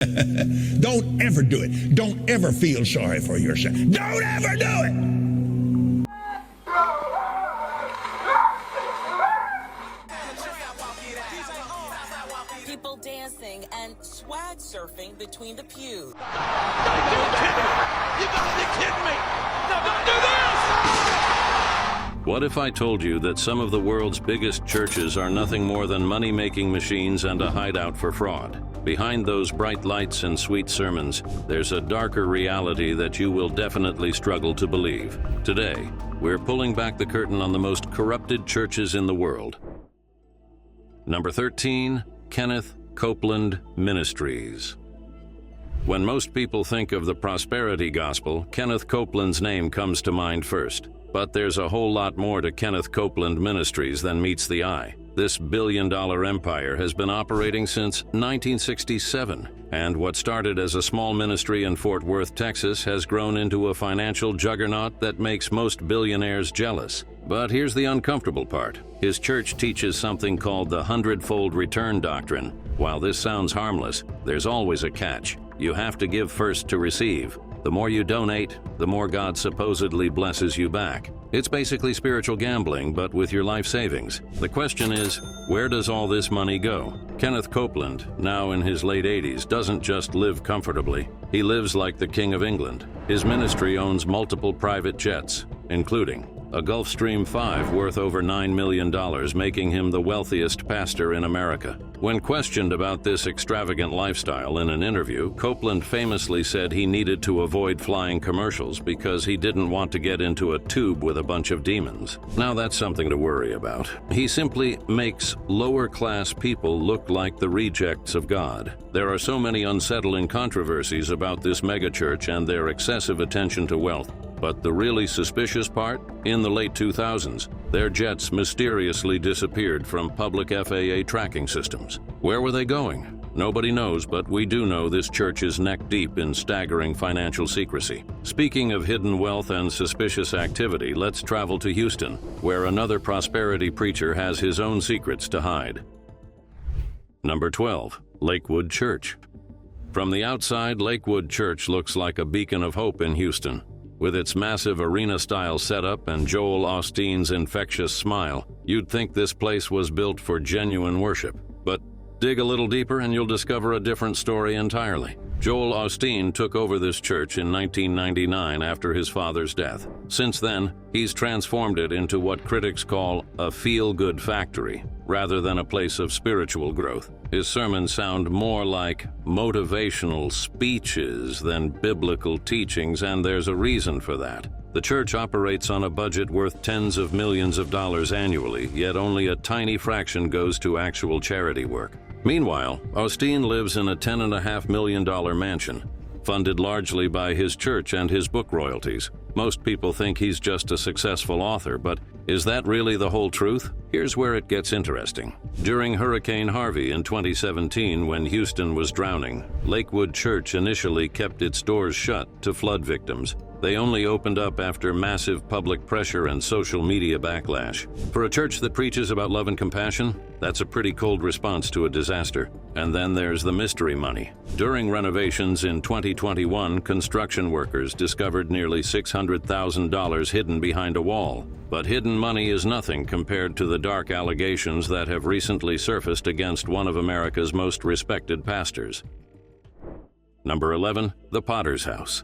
Don't ever do it. Don't ever feel sorry for yourself. Don't ever do it. People dancing and swag surfing between the pews. You gotta be kidding me! No, don't do this! What if I told you that some of the world's biggest churches are nothing more than money-making machines and a hideout for fraud? Behind those bright lights and sweet sermons, there's a darker reality that you will definitely struggle to believe. Today, we're pulling back the curtain on the most corrupted churches in the world. Number 13, Kenneth Copeland Ministries. When most people think of the prosperity gospel, Kenneth Copeland's name comes to mind first. But there's a whole lot more to Kenneth Copeland Ministries than meets the eye. This billion-dollar empire has been operating since 1967, and what started as a small ministry in Fort Worth, Texas, has grown into a financial juggernaut that makes most billionaires jealous. But here's the uncomfortable part. His church teaches something called the hundredfold return doctrine. While this sounds harmless, there's always a catch. You have to give first to receive. The more you donate, the more God supposedly blesses you back. It's basically spiritual gambling, but with your life savings. The question is, where does all this money go? Kenneth Copeland, now in his late 80s, doesn't just live comfortably. He lives like the King of England. His ministry owns multiple private jets, including a Gulfstream 5 worth over $9 million, making him the wealthiest pastor in America. When questioned about this extravagant lifestyle in an interview, Copeland famously said he needed to avoid flying commercials because he didn't want to get into a tube with a bunch of demons. Now that's something to worry about. He simply makes lower-class people look like the rejects of God. There are so many unsettling controversies about this megachurch and their excessive attention to wealth. But the really suspicious part? In the late 2000s, their jets mysteriously disappeared from public FAA tracking systems. Where were they going? Nobody knows, but we do know this church is neck-deep in staggering financial secrecy. Speaking of hidden wealth and suspicious activity, let's travel to Houston, where another prosperity preacher has his own secrets to hide. Number 12, Lakewood Church. From the outside, Lakewood Church looks like a beacon of hope in Houston. With its massive arena-style setup and Joel Osteen's infectious smile, you'd think this place was built for genuine worship. But dig a little deeper and you'll discover a different story entirely. Joel Osteen took over this church in 1999 after his father's death. Since then, he's transformed it into what critics call a feel-good factory, rather than a place of spiritual growth. His sermons sound more like motivational speeches than biblical teachings, and there's a reason for that. The church operates on a budget worth tens of millions of dollars annually, yet only a tiny fraction goes to actual charity work. Meanwhile, Osteen lives in a $10.5 million mansion, funded largely by his church and his book royalties. Most people think he's just a successful author, but is that really the whole truth? Here's where it gets interesting. During Hurricane Harvey in 2017, when Houston was drowning, Lakewood Church initially kept its doors shut to flood victims. They only opened up after massive public pressure and social media backlash. For a church that preaches about love and compassion, that's a pretty cold response to a disaster. And then there's the mystery money. During renovations in 2021, construction workers discovered nearly $600,000 hidden behind a wall. But hidden money is nothing compared to the dark allegations that have recently surfaced against one of America's most respected pastors. Number 11, the Potter's House.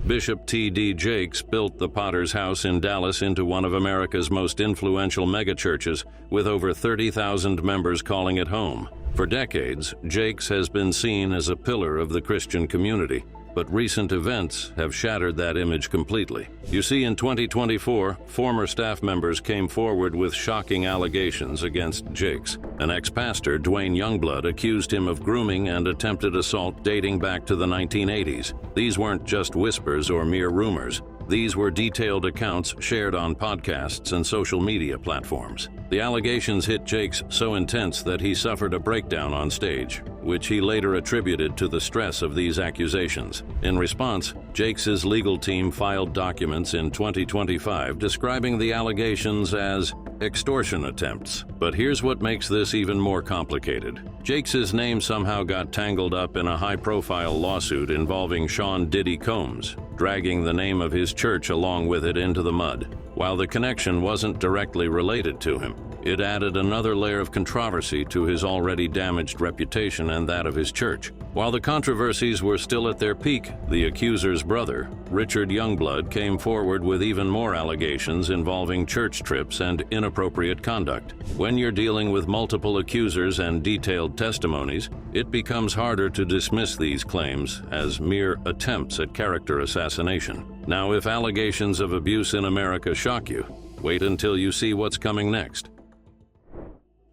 Bishop T.D. Jakes built the Potter's House in Dallas into one of America's most influential megachurches, with over 30,000 members calling it home. For decades, Jakes has been seen as a pillar of the Christian community, but recent events have shattered that image completely. You see, in 2024, former staff members came forward with shocking allegations against Jakes. An ex-pastor, Dwayne Youngblood, accused him of grooming and attempted assault dating back to the 1980s. These weren't just whispers or mere rumors. These were detailed accounts shared on podcasts and social media platforms. The allegations hit Jakes so intense that he suffered a breakdown on stage, which he later attributed to the stress of these accusations. In response, Jakes' legal team filed documents in 2025 describing the allegations as extortion attempts. But here's what makes this even more complicated. Jake's name somehow got tangled up in a high-profile lawsuit involving Sean Diddy Combs, dragging the name of his church along with it into the mud. While the connection wasn't directly related to him, it added another layer of controversy to his already damaged reputation and that of his church. While the controversies were still at their peak, the accuser's brother, Richard Youngblood, came forward with even more allegations involving church trips and inappropriate conduct. When you're dealing with multiple accusers and detailed testimonies, it becomes harder to dismiss these claims as mere attempts at character assassination. Now, if allegations of abuse in America shock you, wait until you see what's coming next.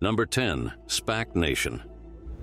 Number 10. SPAC Nation.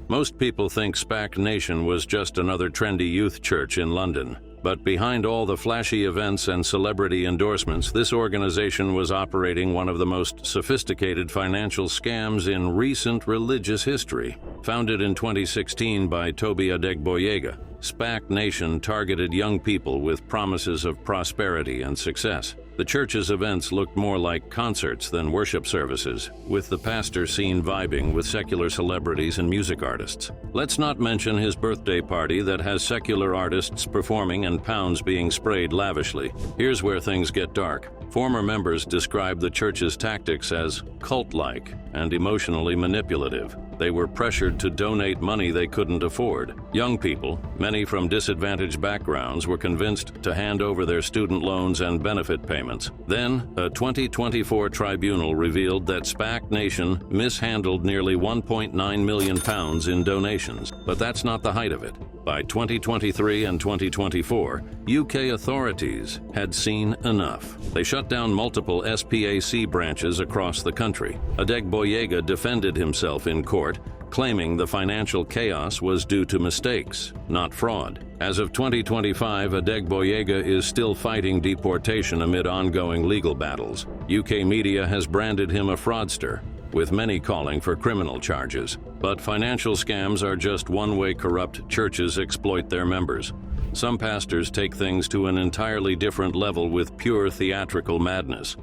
Most people think SPAC Nation was just another trendy youth church in London. But behind all the flashy events and celebrity endorsements, this organization was operating one of the most sophisticated financial scams in recent religious history. Founded in 2016 by Toby Adegboyega, SPAC Nation targeted young people with promises of prosperity and success. The church's events looked more like concerts than worship services, with the pastor seen vibing with secular celebrities and music artists. Let's not mention his birthday party that has secular artists performing and pounds being sprayed lavishly. Here's where things get dark. Former members described the church's tactics as cult-like and emotionally manipulative. They were pressured to donate money they couldn't afford. Young people, many from disadvantaged backgrounds, were convinced to hand over their student loans and benefit payments. Then, a 2024 tribunal revealed that SPAC Nation mishandled nearly £1.9 million in donations. But that's not the height of it. By 2023 and 2024, UK authorities had seen enough. They shut down multiple SPAC branches across the country. Adegboyega defended himself in court, claiming the financial chaos was due to mistakes, not fraud. As of 2025, Adegboyega is still fighting deportation amid ongoing legal battles. UK media has branded him a fraudster, with many calling for criminal charges. But financial scams are just one way corrupt churches exploit their members. Some pastors take things to an entirely different level with pure theatrical madness.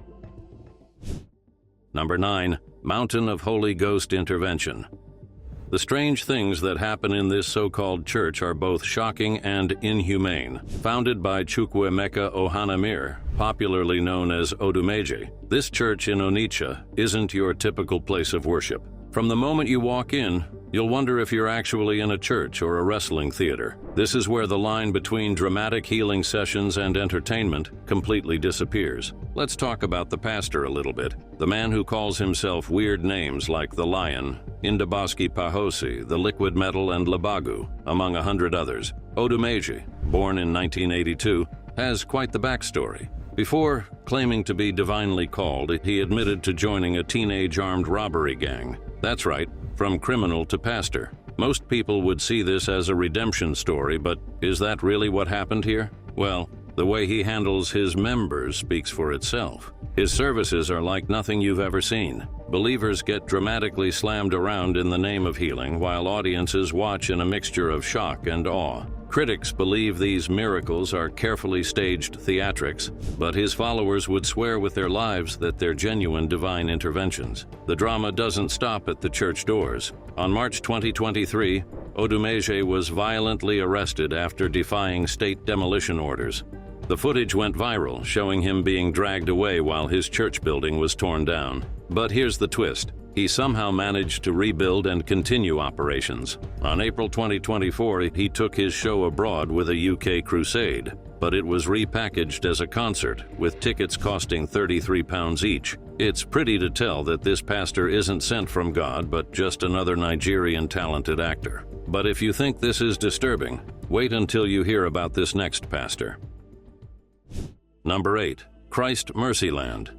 Number 9. Mountain of Holy Ghost Intervention. The strange things that happen in this so-called church are both shocking and inhumane. Founded by Chukwuemeka Ohanamir, popularly known as Odumeje, this church in Onitsha isn't your typical place of worship. From the moment you walk in, you'll wonder if you're actually in a church or a wrestling theater. This is where the line between dramatic healing sessions and entertainment completely disappears. Let's talk about the pastor a little bit. The man who calls himself weird names like the Lion, Indabaski Pahosi, the Liquid Metal, and Labagu, among 100 others. Odumeje, born in 1982, has quite the backstory. Before claiming to be divinely called, he admitted to joining a teenage armed robbery gang. That's right, from criminal to pastor. Most people would see this as a redemption story, but is that really what happened here? Well, the way he handles his members speaks for itself. His services are like nothing you've ever seen. Believers get dramatically slammed around in the name of healing, while audiences watch in a mixture of shock and awe. Critics believe these miracles are carefully staged theatrics, but his followers would swear with their lives that they're genuine divine interventions. The drama doesn't stop at the church doors. On March 2023, Odumeje was violently arrested after defying state demolition orders. The footage went viral, showing him being dragged away while his church building was torn down. But here's the twist. He somehow managed to rebuild and continue operations. On April 2024, he took his show abroad with a UK crusade, but it was repackaged as a concert, with tickets costing £33 each. It's pretty to tell that this pastor isn't sent from God, but just another Nigerian talented actor. But if you think this is disturbing, wait until you hear about this next pastor. Number 8. Christ Mercyland.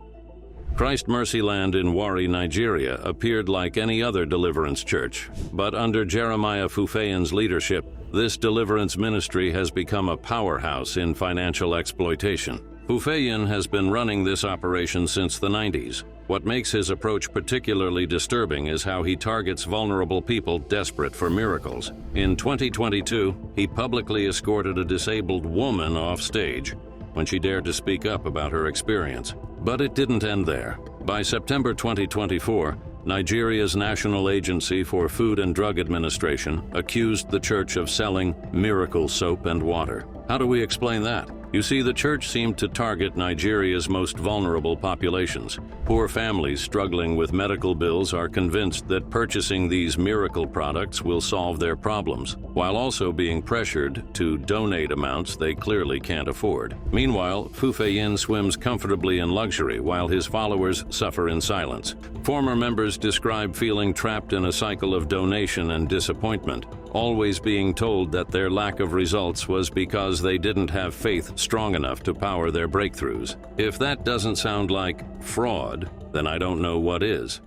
Christ Mercyland in Warri, Nigeria appeared like any other deliverance church, but under Jeremiah Fufeyan's leadership, this deliverance ministry has become a powerhouse in financial exploitation. Fufeyan has been running this operation since the 90s. What makes his approach particularly disturbing is how he targets vulnerable people desperate for miracles. In 2022, he publicly escorted a disabled woman off stage when she dared to speak up about her experience. But it didn't end there. By September 2024, Nigeria's National Agency for Food and Drug Administration accused the church of selling miracle soap and water. How do we explain that? You see, the church seemed to target Nigeria's most vulnerable populations. Poor families struggling with medical bills are convinced that purchasing these miracle products will solve their problems, while also being pressured to donate amounts they clearly can't afford. Meanwhile, Fufeyin swims comfortably in luxury while his followers suffer in silence. Former members describe feeling trapped in a cycle of donation and disappointment, always being told that their lack of results was because they didn't have faith strong enough to power their breakthroughs. If that doesn't sound like fraud, then I don't know what is.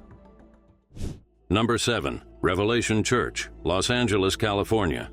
Number 7. Revelation Church, Los Angeles, California.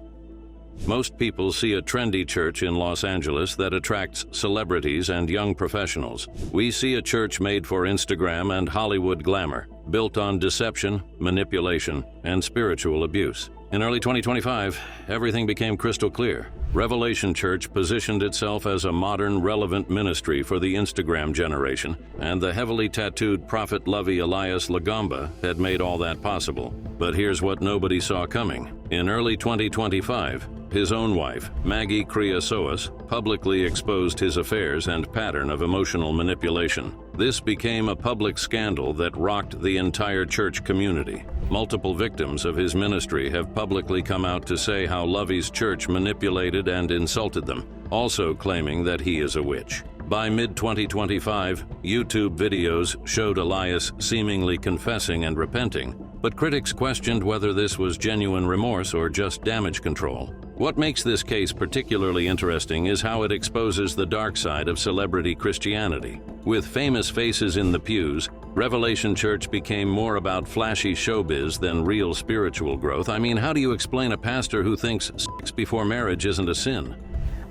Most people see a trendy church in Los Angeles that attracts celebrities and young professionals. We see a church made for Instagram and Hollywood glamour, built on deception, manipulation, and spiritual abuse. In early 2025, everything became crystal clear. Revelation Church positioned itself as a modern, relevant ministry for the Instagram generation, and the heavily tattooed prophet Lovey Elias Lagamba had made all that possible. But here's what nobody saw coming. In early 2025, his own wife, Maggie Kriasoas, publicly exposed his affairs and pattern of emotional manipulation. This became a public scandal that rocked the entire church community. Multiple victims of his ministry have publicly come out to say how Lovey's church manipulated and insulted them, also claiming that he is a witch. By mid-2025, YouTube videos showed Elias seemingly confessing and repenting, but critics questioned whether this was genuine remorse or just damage control. What makes this case particularly interesting is how it exposes the dark side of celebrity Christianity. With famous faces in the pews, Revelation Church became more about flashy showbiz than real spiritual growth. I mean, how do you explain a pastor who thinks sex before marriage isn't a sin?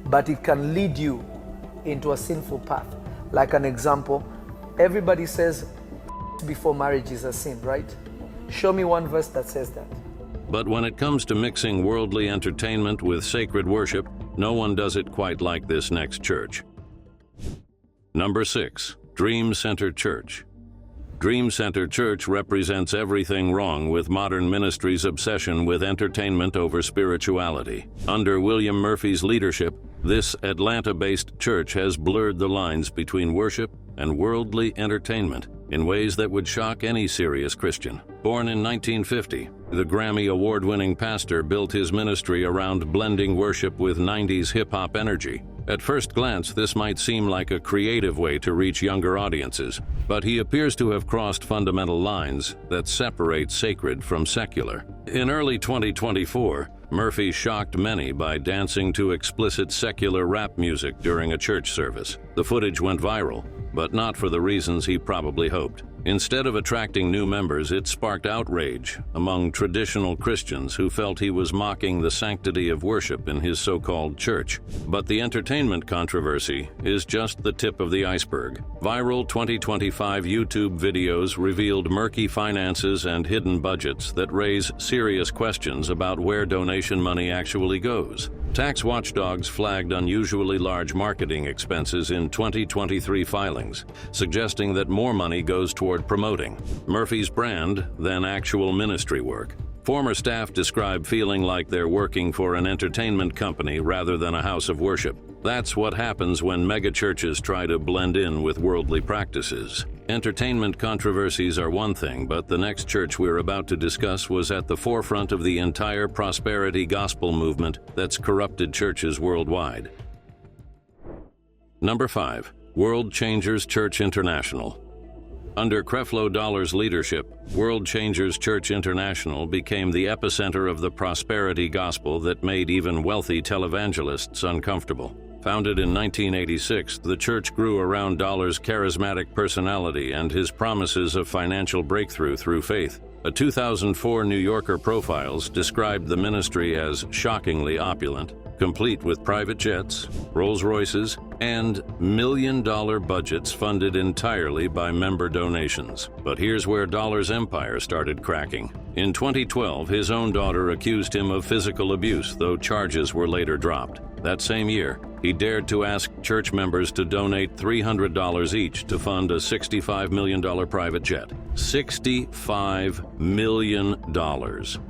But it can lead you into a sinful path. Like an example, everybody says before marriage is a sin, right? Show me one verse that says that. But when it comes to mixing worldly entertainment with sacred worship, no one does it quite like this next church. Number 6. Dream Center Church. Dream Center Church represents everything wrong with modern ministry's obsession with entertainment over spirituality. Under William Murphy's leadership, this Atlanta-based church has blurred the lines between worship and worldly entertainment in ways that would shock any serious Christian. Born in 1950, the Grammy Award-winning pastor built his ministry around blending worship with 90s hip-hop energy. At first glance, this might seem like a creative way to reach younger audiences, but he appears to have crossed fundamental lines that separate sacred from secular. In early 2024, Murphy shocked many by dancing to explicit secular rap music during a church service. The footage went viral, but not for the reasons he probably hoped. Instead of attracting new members, it sparked outrage among traditional Christians who felt he was mocking the sanctity of worship in his so-called church. But the entertainment controversy is just the tip of the iceberg. Viral 2025 YouTube videos revealed murky finances and hidden budgets that raise serious questions about where donation money actually goes. Tax watchdogs flagged unusually large marketing expenses in 2023 filings, suggesting that more money goes toward promoting Murphy's brand than actual ministry work. Former staff describe feeling like they're working for an entertainment company rather than a house of worship. That's what happens when megachurches try to blend in with worldly practices. Entertainment controversies are one thing, but the next church we're about to discuss was at the forefront of the entire prosperity gospel movement that's corrupted churches worldwide. Number 5. World Changers Church International. Under Creflo Dollar's leadership, World Changers Church International became the epicenter of the prosperity gospel that made even wealthy televangelists uncomfortable. Founded in 1986, the church grew around Dollar's charismatic personality and his promises of financial breakthrough through faith. A 2004 New Yorker Profiles described the ministry as shockingly opulent, complete with private jets, Rolls-Royces, and million-dollar budgets funded entirely by member donations. But here's where Dollar's empire started cracking. In 2012, his own daughter accused him of physical abuse, though charges were later dropped. That same year, he dared to ask church members to donate $300 each to fund a $65 million private jet. $65 million.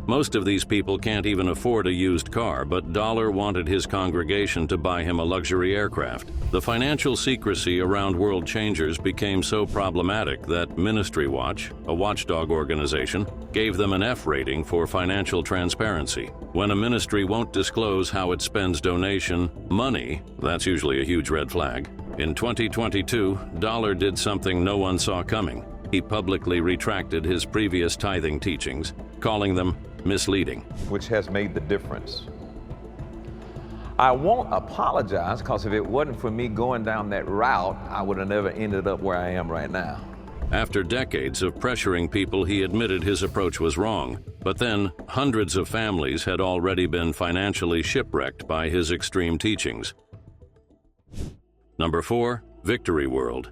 Most of these people can't even afford a used car, but Dollar wanted his congregation to buy him a luxury aircraft. The financial secrecy around World Changers became so problematic that Ministry Watch, a watchdog organization, gave them an F rating for financial transparency. When a ministry won't disclose how it spends donation money, that's usually a huge red flag. In 2022, Dollar did something no one saw coming. He publicly retracted his previous tithing teachings, calling them misleading. Which has made the difference. I won't apologize, because if it wasn't for me going down that route, I would have never ended up where I am right now. After decades of pressuring people, he admitted his approach was wrong. But then, hundreds of families had already been financially shipwrecked by his extreme teachings. Number 4, Victory World.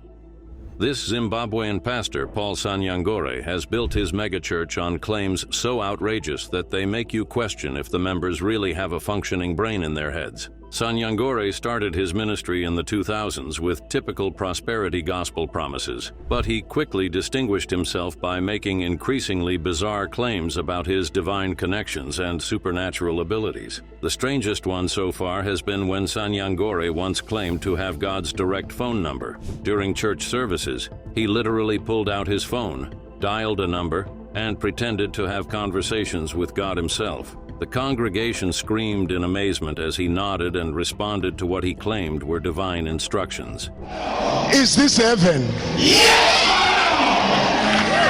This Zimbabwean pastor, Paul Sanyangore, has built his megachurch on claims so outrageous that they make you question if the members really have a functioning brain in their heads. Sanyangore started his ministry in the 2000s with typical prosperity gospel promises, but he quickly distinguished himself by making increasingly bizarre claims about his divine connections and supernatural abilities. The strangest one so far has been when Sanyangore once claimed to have God's direct phone number. During church services, he literally pulled out his phone, dialed a number, and pretended to have conversations with God himself. The congregation screamed in amazement as he nodded and responded to what he claimed were divine instructions. Is this heaven? Yeah!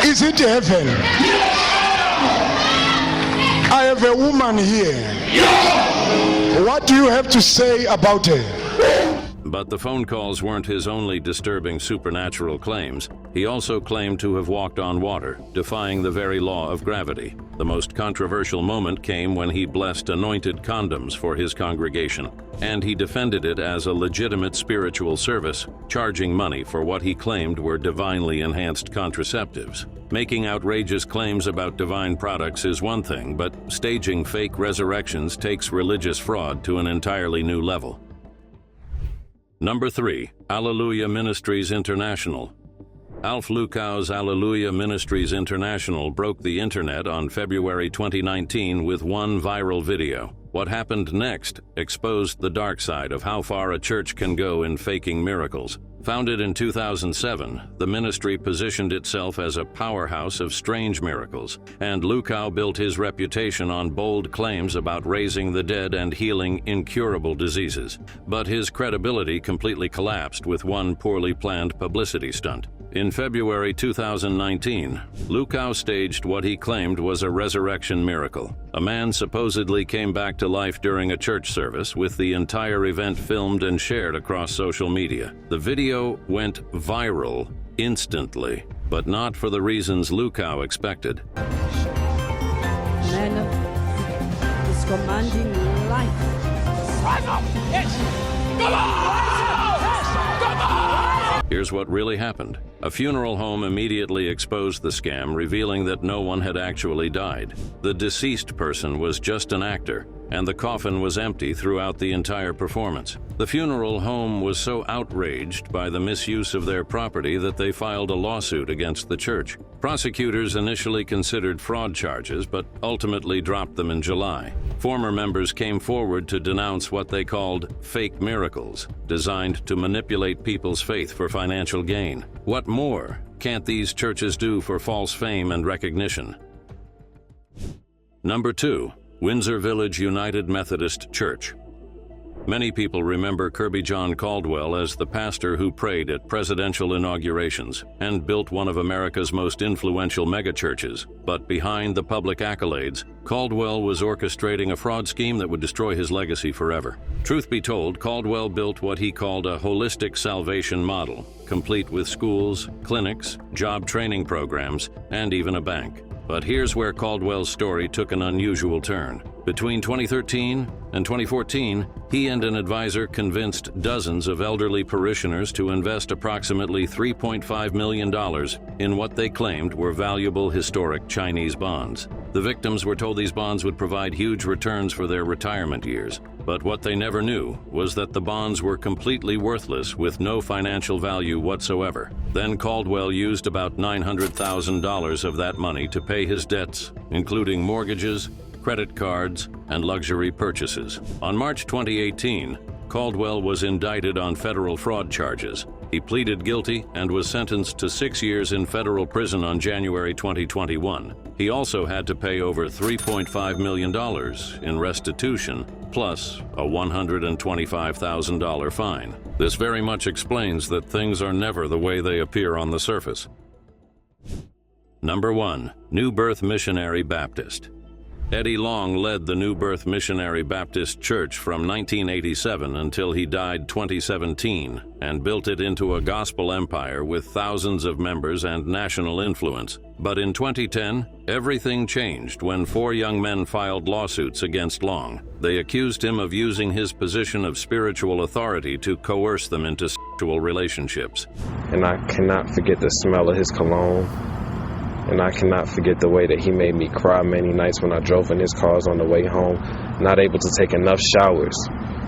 Is it heaven? Yeah! I have a woman here. Yeah! What do you have to say about her? But the phone calls weren't his only disturbing supernatural claims. He also claimed to have walked on water, defying the very law of gravity. The most controversial moment came when he blessed anointed condoms for his congregation, and he defended it as a legitimate spiritual service, charging money for what he claimed were divinely enhanced contraceptives. Making outrageous claims about divine products is one thing, but staging fake resurrections takes religious fraud to an entirely new level. Number 3, Alleluia Ministries International. Alf Lukau's Alleluia Ministries International broke the internet on February 2019 with one viral video. What happened next exposed the dark side of how far a church can go in faking miracles. Founded in 2007, the ministry positioned itself as a powerhouse of strange miracles, and Lukau built his reputation on bold claims about raising the dead and healing incurable diseases. But his credibility completely collapsed with one poorly planned publicity stunt. In February 2019, Lukau staged what he claimed was a resurrection miracle. A man supposedly came back to life during a church service, with the entire event filmed and shared across social media. The video went viral instantly, but not for the reasons Lukau expected. Man is commanding life. Rise up! Yes! Come on! Come on! Here's what really happened. A funeral home immediately exposed the scam, revealing that no one had actually died. The deceased person was just an actor, and the coffin was empty throughout the entire performance. The funeral home was so outraged by the misuse of their property that they filed a lawsuit against the church. Prosecutors initially considered fraud charges, but ultimately dropped them in July. Former members came forward to denounce what they called fake miracles, designed to manipulate people's faith for financial gain. What more can't these churches do for false fame and recognition? Number 2, Windsor Village United Methodist Church. Many people remember Kirby John Caldwell as the pastor who prayed at presidential inaugurations and built one of America's most influential megachurches. But behind the public accolades, Caldwell was orchestrating a fraud scheme that would destroy his legacy forever. Truth be told, Caldwell built what he called a holistic salvation model, complete with schools, clinics, job training programs, and even a bank. But here's where Caldwell's story took an unusual turn. Between 2013 and 2014, he and an advisor convinced dozens of elderly parishioners to invest approximately $3.5 million in what they claimed were valuable historic Chinese bonds. The victims were told these bonds would provide huge returns for their retirement years, but what they never knew was that the bonds were completely worthless with no financial value whatsoever. Then Caldwell used about $900,000 of that money to pay his debts, including mortgages, credit cards, and luxury purchases. On March 2018, Caldwell was indicted on federal fraud charges. He pleaded guilty and was sentenced to 6 years in federal prison on January 2021. He also had to pay over $3.5 million in restitution, plus a $125,000 fine. This very much explains that things are never the way they appear on the surface. Number 1. New Birth Missionary Baptist. Eddie Long led the New Birth Missionary Baptist Church from 1987 until he died 2017 and built it into a gospel empire with thousands of members and national influence. But in 2010, everything changed when 4 young men filed lawsuits against Long. They accused him of using his position of spiritual authority to coerce them into sexual relationships. And I cannot forget the smell of his cologne. And I cannot forget the way that he made me cry many nights when I drove in his cars on the way home, not able to take enough showers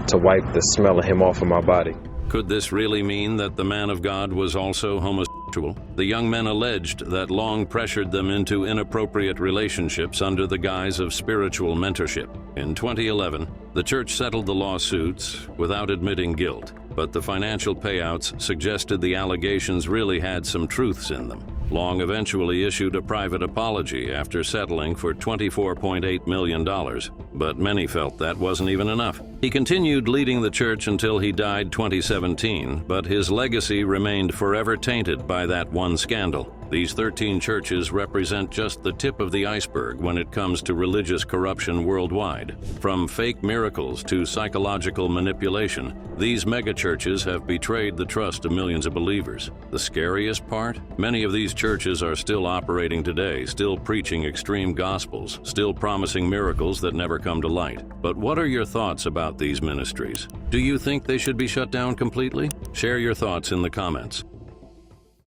to wipe the smell of him off of my body. Could this really mean that the man of God was also homosexual? The young men alleged that Long pressured them into inappropriate relationships under the guise of spiritual mentorship. In 2011, the church settled the lawsuits without admitting guilt, but the financial payouts suggested the allegations really had some truths in them. Long eventually issued a private apology after settling for $24.8 million, but many felt that wasn't even enough. He continued leading the church until he died 2017, but his legacy remained forever tainted by that one scandal. These 13 churches represent just the tip of the iceberg when it comes to religious corruption worldwide. From fake miracles to psychological manipulation, these megachurches have betrayed the trust of millions of believers. The scariest part? Many of these churches are still operating today, still preaching extreme gospels, still promising miracles that never come to light. But what are your thoughts about these ministries? Do you think they should be shut down completely? Share your thoughts in the comments.